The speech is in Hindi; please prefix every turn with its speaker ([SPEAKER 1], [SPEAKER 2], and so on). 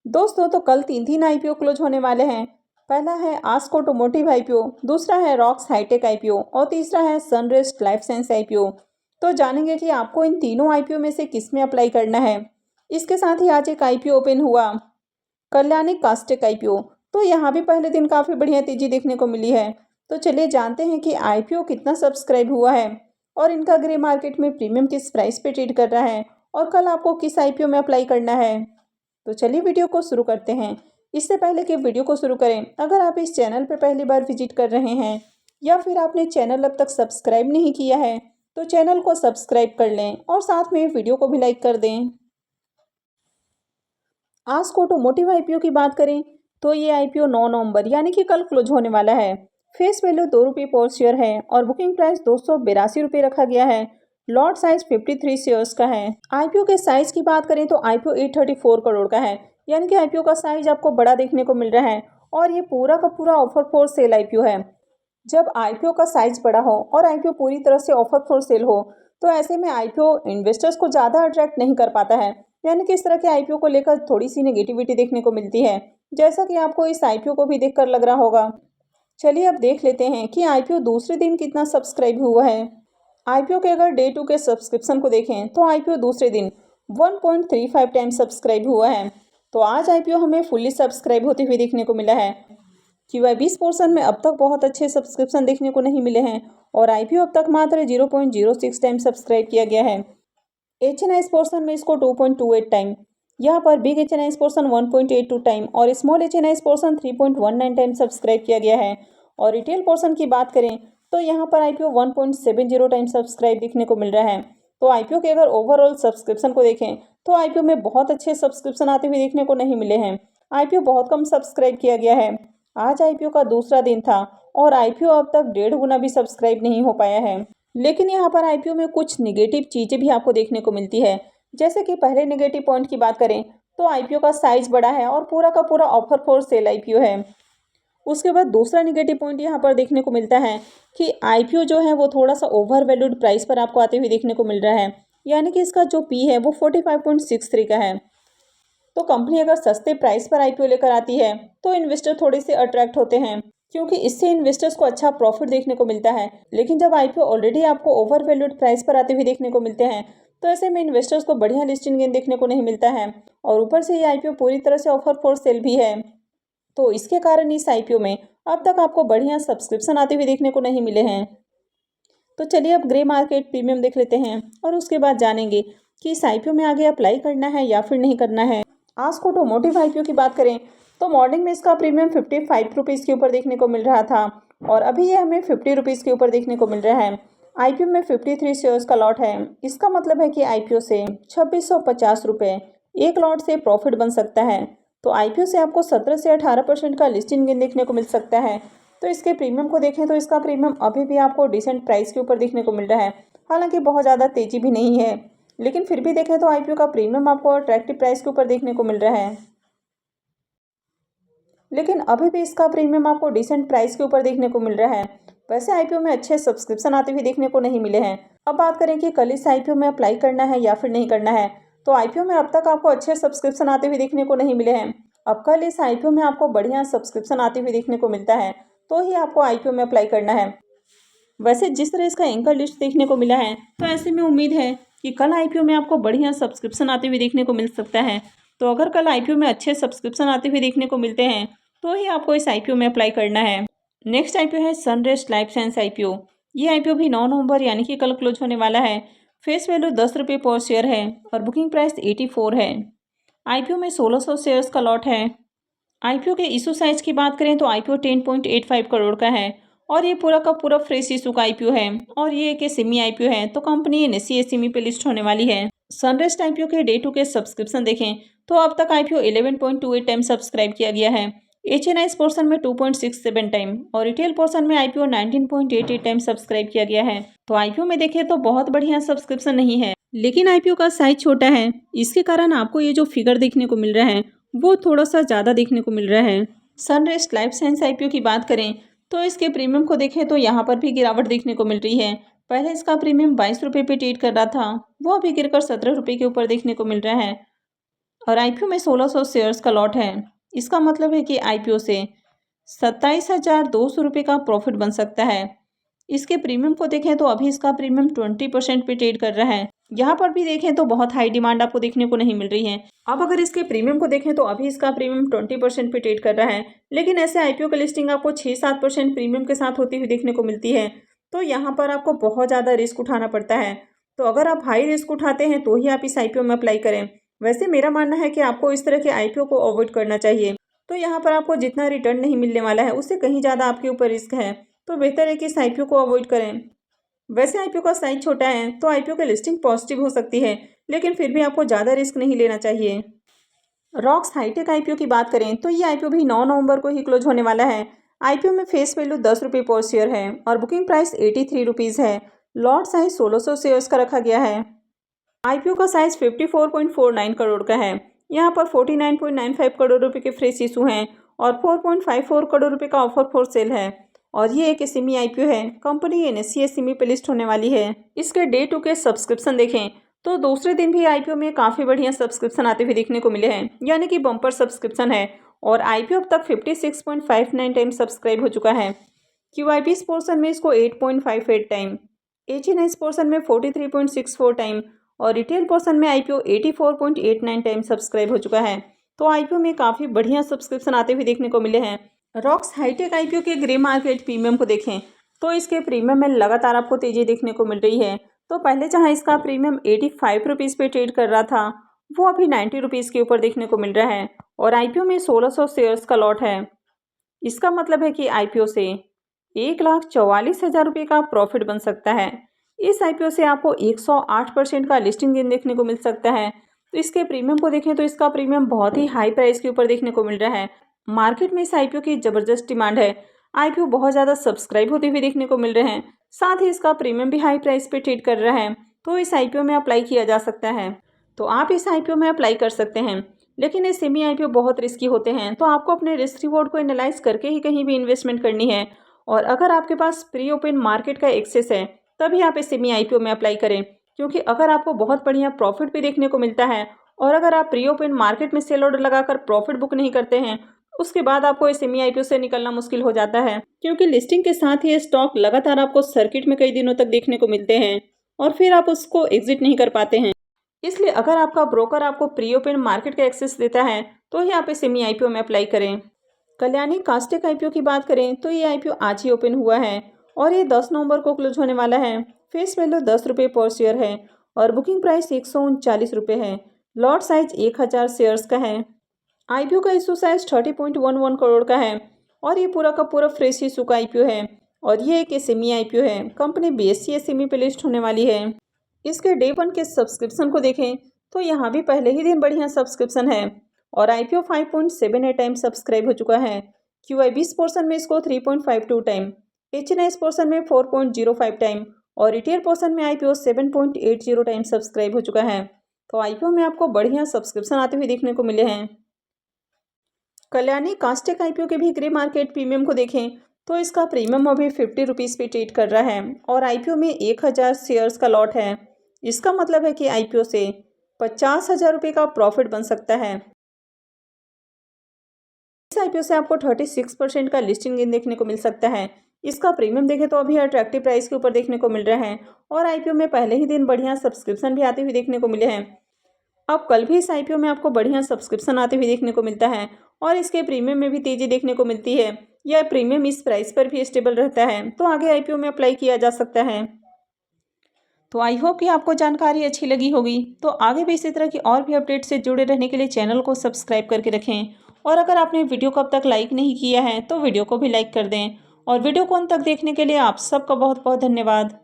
[SPEAKER 1] दोस्तों तो कल तीन आईपीओ क्लोज होने वाले हैं। पहला है आस्क ऑटोमोटिव आईपीओ, दूसरा है रॉक्स हाईटेक आईपीओ और तीसरा है सनरेस्ट लाइफ साइंस आईपीओ। तो जानेंगे कि आपको इन तीनों आईपीओ में से किस में अप्लाई करना है। इसके साथ ही आज एक आईपीओ ओपन हुआ, कल्याणी कास्टेक आईपीओ। तो यहाँ भी पहले दिन काफ़ी बढ़िया तेजी देखने को मिली है। तो चलिए जानते हैं कि आईपीओ कितना सब्सक्राइब हुआ है और इनका ग्रे मार्केट में प्रीमियम किस प्राइस पे ट्रेड कर रहा है और कल आपको किस आईपीओ में अप्लाई करना है। तो चलिए वीडियो को शुरू करते हैं। इससे पहले कि वीडियो को शुरू करें, अगर आप इस चैनल पर पहली बार विजिट कर रहे हैं या फिर आपने चैनल अब तक सब्सक्राइब नहीं किया है तो चैनल को सब्सक्राइब कर लें और साथ में वीडियो को भी लाइक कर दें। आस्क ऑटोमोटिव आईपीओ की बात करें तो ये आईपीओ 9 नवंबर यानी कि कल क्लोज होने वाला है। फेस वैल्यू ₹2 पर शेयर है और बुकिंग प्राइस ₹282 रखा गया है। लॉट साइज 53 शेयर्स का है। आईपीओ के साइज की बात करें तो आईपीओ 834 करोड़ का है, यानी कि आईपीओ का साइज आपको बड़ा देखने को मिल रहा है और ये पूरा का पूरा ऑफर फॉर सेल आईपीओ है। जब आईपीओ का साइज बड़ा हो और आईपीओ पूरी तरह से ऑफर फॉर सेल हो तो ऐसे में आईपीओ इन्वेस्टर्स को ज़्यादा अट्रैक्ट नहीं कर पाता है, यानी कि इस तरह के आईपीओ को लेकर थोड़ी सी नेगेटिविटी देखने को मिलती है, जैसा कि आपको इस आईपीओ को भी देखकर लग रहा होगा। चलिए अब देख लेते हैं कि आईपीओ दूसरे दिन कितना सब्सक्राइब हुआ है। आईपीओ के अगर डे 2 के सब्सक्रिप्शन को देखें तो आईपीओ दूसरे दिन 1.35 टाइम सब्सक्राइब हुआ है। तो आज आईपीओ हमें फुल्ली सब्सक्राइब होते हुए देखने को मिला है। QY20 पोर्शन में अब तक बहुत अच्छे सब्सक्रिप्शन देखने को नहीं मिले हैं और आईपीओ अब तक मात्र 0.06 टाइम सब्सक्राइब किया गया है। HNIs पोर्शन में इसको 2.28 टाइम, यहाँ पर बिग HNIs पोर्शन 1.82 टाइम और small HNIs portion 3.19 time subscribe किया गया है। और रिटेल पोर्शन की बात करें तो यहाँ पर आईपीओ 1.70 टाइम सब्सक्राइब देखने को मिल रहा है। तो आईपीओ के अगर ओवरऑल सब्सक्रिप्शन को देखें तो आईपीओ में बहुत अच्छे सब्सक्रिप्शन आते हुए देखने को नहीं मिले हैं। आईपीओ बहुत कम सब्सक्राइब किया गया है। आज आईपीओ का दूसरा दिन था और आईपीओ अब तक 1.5 गुना भी सब्सक्राइब नहीं हो पाया है। लेकिन यहाँ पर आईपीओ में कुछ निगेटिव चीज़ें भी आपको देखने को मिलती है। जैसे कि पहले नेगेटिव पॉइंट की बात करें तो आईपीओ का साइज बड़ा है और पूरा का पूरा ऑफर फॉर सेल आईपीओ है। उसके बाद दूसरा नेगेटिव पॉइंट यहाँ पर देखने को मिलता है कि आईपीओ जो है वो थोड़ा सा ओवर वैल्यूड प्राइस पर आपको आते हुए देखने को मिल रहा है, यानी कि इसका जो पी है वो 45.63 का है। तो कंपनी अगर सस्ते प्राइस पर आईपीओ लेकर आती है तो इन्वेस्टर थोड़े से अट्रैक्ट होते हैं, क्योंकि इससे इन्वेस्टर्स को अच्छा प्रॉफिट देखने को मिलता है। लेकिन जब आईपीओ ऑलरेडी आपको ओवर वैल्यूड प्राइस पर आते हुए देखने को मिलते हैं तो ऐसे में इन्वेस्टर्स को बढ़िया लिस्टिंग गेन देखने को नहीं मिलता है और ऊपर से ये आईपीओ पूरी तरह से ऑफर फॉर सेल भी है। तो इसके कारण इस आईपीओ में अब तक आपको बढ़िया सब्सक्रिप्शन आते हुए देखने को नहीं मिले हैं। तो चलिए अब ग्रे मार्केट प्रीमियम देख लेते हैं और उसके बाद जानेंगे कि इस आईपीओ में आगे अप्लाई करना है या फिर नहीं करना है। आस्क ऑटोमोटिव आईपीओ की बात करें तो मॉर्निंग में इसका प्रीमियम 55 रुपीज़ के ऊपर देखने को मिल रहा था और अभी ये हमें 50 रुपीज़ के ऊपर देखने को मिल रहा है। आईपीओ में 53 शेयर्स का लॉट है। इसका मतलब है कि आईपीओ से 2650 रुपये एक लॉट से प्रॉफिट बन सकता है। तो आईपीओ से आपको 17 से 18% का लिस्टिंग गेन देखने को मिल सकता है। तो इसके प्रीमियम को देखें तो इसका प्रीमियम अभी भी आपको डिसेंट प्राइस के ऊपर देखने को मिल रहा है। हालांकि बहुत ज़्यादा तेज़ी भी नहीं है, लेकिन फिर भी देखें तो आईपीओ का प्रीमियम आपको अट्रैक्टिव प्राइस के ऊपर देखने को मिल रहा है। लेकिन अभी भी इसका प्रीमियम आपको डिसेंट प्राइस के ऊपर देखने को मिल रहा है। वैसे आईपीओ में अच्छे सब्सक्रिप्शन आते हुए देखने को नहीं मिले हैं। अब बात करें कि कल इस आईपीओ में अप्लाई करना है या फिर नहीं करना है, तो आईपीओ में अब तक आपको अच्छे सब्सक्रिप्शन आते हुए देखने को नहीं मिले हैं। अब कल इस आईपीओ में आपको बढ़िया सब्सक्रिप्शन आते हुए देखने को मिलता है तो ही आपको आईपीओ में अप्लाई करना है। वैसे जिस तरह इसका एंकर लिस्ट देखने को मिला है तो ऐसे में उम्मीद है कि कल आईपीओ में आपको बढ़िया सब्सक्रिप्शन आते हुए देखने को मिल सकता है। तो अगर कल आईपीओ में अच्छे सब्सक्रिप्शन आते हुए देखने को मिलते हैं तो ही आपको इस आईपीओ में अप्लाई करना है। नेक्स्ट आईपीओ है सनरेस्ट लाइफ साइंस आईपीओ। ये आईपीओ भी 9 नवंबर यानी कि कल क्लोज होने वाला है। फेस वैल्यू ₹10 पर शेयर है और बुकिंग प्राइस 84 है। आईपीओ में 1600 शेयर्स का लॉट है। आईपीओ के इशू साइज की बात करें तो आईपीओ 10.85 करोड़ का है और ये पूरा का पूरा फ्रेश इशू का आईपीओ है और ये एक सेमी आईपीओ है। तो कंपनी एनएसई एसएमई पे लिस्ट होने वाली है। सनरेस्ट आईपीओ के डे 2 के सब्सक्रिप्शन देखें तो अब तक आईपीओ 11.28 टाइम सब्सक्राइब किया गया है। HNIs पोर्शन में 2.67 टाइम और रिटेल पोर्शन में आईपीओ 19.88 टाइम सब्सक्राइब किया गया है। तो आईपीओ में देखें तो बहुत बढ़िया सब्सक्रिप्शन नहीं है, लेकिन आईपीओ का साइज छोटा है, इसके कारण आपको ये जो फिगर देखने को मिल रहा है वो थोड़ा सा ज़्यादा देखने को मिल रहा है। सनरेस्ट लाइफ साइंस आईपीओ की बात करें तो इसके प्रीमियम को देखें तो यहाँ पर भी गिरावट देखने को मिल रही है। पहले इसका प्रीमियम ₹22 पे ट्रेड कर रहा था, वो अभी गिरकर ₹17 के ऊपर देखने को मिल रहा है। और आईपीओ में 1600 शेयर्स का लॉट है। इसका मतलब है कि आईपीओ से 27,200 रुपये का प्रॉफिट बन सकता है। इसके प्रीमियम को देखें तो अभी इसका प्रीमियम 20% पे ट्रेड कर रहा है। यहाँ पर भी देखें तो बहुत हाई डिमांड आपको देखने को नहीं मिल रही है। अब अगर इसके प्रीमियम को देखें तो अभी इसका प्रीमियम 20% पे ट्रेड कर रहा है, लेकिन ऐसे आईपीओ की लिस्टिंग आपको 6-7% प्रीमियम के साथ होती हुई देखने को मिलती है। तो यहाँ पर आपको बहुत ज़्यादा रिस्क उठाना पड़ता है। तो अगर आप हाई रिस्क उठाते हैं तो ही आप इस आईपीओ में अप्लाई करें। वैसे मेरा मानना है कि आपको इस तरह के आईपीओ को अवॉइड करना चाहिए। तो यहाँ पर आपको जितना रिटर्न नहीं मिलने वाला है उससे कहीं ज़्यादा आपके ऊपर रिस्क है, तो बेहतर है कि इस आईपीओ को अवॉइड करें। वैसे आईपीओ का साइज छोटा है तो आईपीओ की लिस्टिंग पॉजिटिव हो सकती है, लेकिन फिर भी आपको ज़्यादा रिस्क नहीं लेना चाहिए। रॉक्स हाईटेक आईपीओ की बात करें तो ये आईपीओ भी 9 नवंबर को ही क्लोज होने वाला है। आईपीओ में फेस वैल्यू 10 रुपये पर शेयर है और बुकिंग प्राइस 83 रुपीज़ है। लॉट साइज 1600 शेयर्स का रखा गया है। आईपीओ का साइज 54.49 करोड़ का है। यहाँ पर 49.95 करोड़ रुपए के फ्रेश इशू हैं और 4.54 करोड़ रुपए का ऑफर फॉर सेल है। और ये एक एसएमई आईपीओ है। कंपनी एनएससी एसएमई पे लिस्ट होने वाली है। इसके डे टू के सब्सक्रिप्शन देखें तो दूसरे दिन भी आईपीओ में काफ़ी बढ़िया सब्सक्रिप्शन आते हुए देखने को मिले हैं, यानी कि बम्पर सब्सक्रिप्शन है। और आईपीओ अब तक 56.59 टाइम सब्सक्राइब हो चुका है। क्यूआईपी पोर्सन में इसको 8.58 टाइम, एचएनआई पोर्सन में 43.64 टाइम और रिटेल पोर्शन में आईपीओ 84.89 टाइम सब्सक्राइब हो चुका है। तो आईपीओ में काफ़ी बढ़िया सब्सक्रिप्शन आते हुए देखने को मिले हैं। रॉक्स हाईटेक आईपीओ के ग्रे मार्केट प्रीमियम को देखें तो इसके प्रीमियम में लगातार आपको तेजी देखने को मिल रही है। तो पहले जहां इसका प्रीमियम 85 रुपीज़ पे ट्रेड कर रहा था, वो अभी 90 रुपीज़ के ऊपर देखने को मिल रहा है। और आईपीओ में 1600 शेयर्स का लॉट है। इसका मतलब है कि आईपीओ से 1,44,000 रुपये का प्रॉफिट बन सकता है। इस आईपीओ से आपको 108% का लिस्टिंग गेन देखने को मिल सकता है। तो इसके प्रीमियम को देखें तो इसका प्रीमियम बहुत ही हाई प्राइस के ऊपर देखने को मिल रहा है। मार्केट में इस आईपीओ की ज़बरदस्त डिमांड है। आईपीओ बहुत ज़्यादा सब्सक्राइब होते हुए देखने को मिल रहे हैं, साथ ही इसका प्रीमियम भी हाई प्राइस पे ट्रेड कर रहा है। तो इस आईपीओ में अप्लाई किया जा सकता है। तो आप इस आईपीओ में अप्लाई कर सकते हैं, लेकिन ये सेमी आईपीओ बहुत रिस्की होते हैं। तो आपको अपने रिस्क रिवॉर्ड को एनालाइज करके ही कहीं भी इन्वेस्टमेंट करनी है। और अगर आपके पास प्री ओपन मार्केट का एक्सेस है तभी आप इस सेमी आईपीओ में अप्लाई करें, क्योंकि अगर आपको बहुत बढ़िया प्रॉफिट भी देखने को मिलता है और अगर आप प्री ओपन मार्केट में सेल ऑर्डर लगाकर प्रॉफिट बुक नहीं करते हैं, उसके बाद आपको इस सेमी आईपीओ से निकलना मुश्किल हो जाता है, क्योंकि लिस्टिंग के साथ ही स्टॉक लगातार आपको सर्किट में कई दिनों तक देखने को मिलते हैं और फिर आप उसको एग्जिट नहीं कर पाते हैं। इसलिए अगर आपका ब्रोकर आपको प्री ओपन मार्केट का एक्सेस देता है तो ही आप इस सेमी आईपीओ में अप्लाई करें। कल्याणी कास्टेक आईपीओ की बात करें तो ये आईपीओ आज ही ओपन हुआ है और ये 10 नवंबर को क्लोज होने वाला है। फेस वैल्यू 10 रुपये पर शेयर है और बुकिंग प्राइस 139 रुपये है। लॉट साइज 1000 शेयर्स का है। आईपीओ का इशू साइज 30.11 करोड़ का है और ये पूरा का पूरा फ्रेश इशू का आईपीओ है और ये एक एसएमई आईपीओ है। कंपनी बीएसई एसएमई पे लिस्ट होने वाली है। इसके डे 1 के सब्सक्रिप्शन को देखें तो यहाँ भी पहले ही दिन बढ़िया सब्सक्रिप्शन है और आईपीओ 5.78 टाइम सब्सक्राइब हो चुका है। क्यूआईबी पोर्शन में इसको 3.52 टाइम, एचएनआई पोर्शन में 4.05 टाइम और रिटेल पोर्शन में आईपीओ 7.80 टाइम सब्सक्राइब हो चुका है। तो आईपीओ में आपको बढ़िया सब्सक्रिप्शन आते हुए देखने को मिले हैं। कल्याणी कास्टेक आईपीओ के भी ग्रे मार्केट प्रीमियम को देखें तो इसका प्रीमियम अभी 50 रुपीज़ पे ट्रेड कर रहा है और आईपीओ में 1000 शेयर्स का लॉट है। इसका मतलब है कि आईपीओ से 50,000 रुपये का प्रॉफिट बन सकता है। इस आईपीओ से आपको 36% का लिस्टिंग गेन देखने को मिल सकता है। इसका प्रीमियम देखें तो अभी अट्रैक्टिव प्राइस के ऊपर देखने को मिल रहा है और आईपीओ में पहले ही दिन बढ़िया सब्सक्रिप्शन भी आते हुए देखने को मिले हैं। अब कल भी इस आईपीओ में आपको बढ़िया सब्सक्रिप्शन आते हुए देखने को मिलता है और इसके प्रीमियम में भी तेजी देखने को मिलती है। यह प्रीमियम इस प्राइस पर भी स्टेबल रहता है, तो आगे आईपीओ में अप्लाई किया जा सकता है। तो आई होप कि आपको जानकारी अच्छी लगी होगी। तो आगे भी इसी तरह की और भी अपडेट से जुड़े रहने के लिए चैनल को सब्सक्राइब करके रखें और अगर आपने वीडियो को अब तक लाइक नहीं किया है तो वीडियो को भी लाइक कर दें और वीडियो को अंत तक देखने के लिए आप सबका बहुत बहुत धन्यवाद।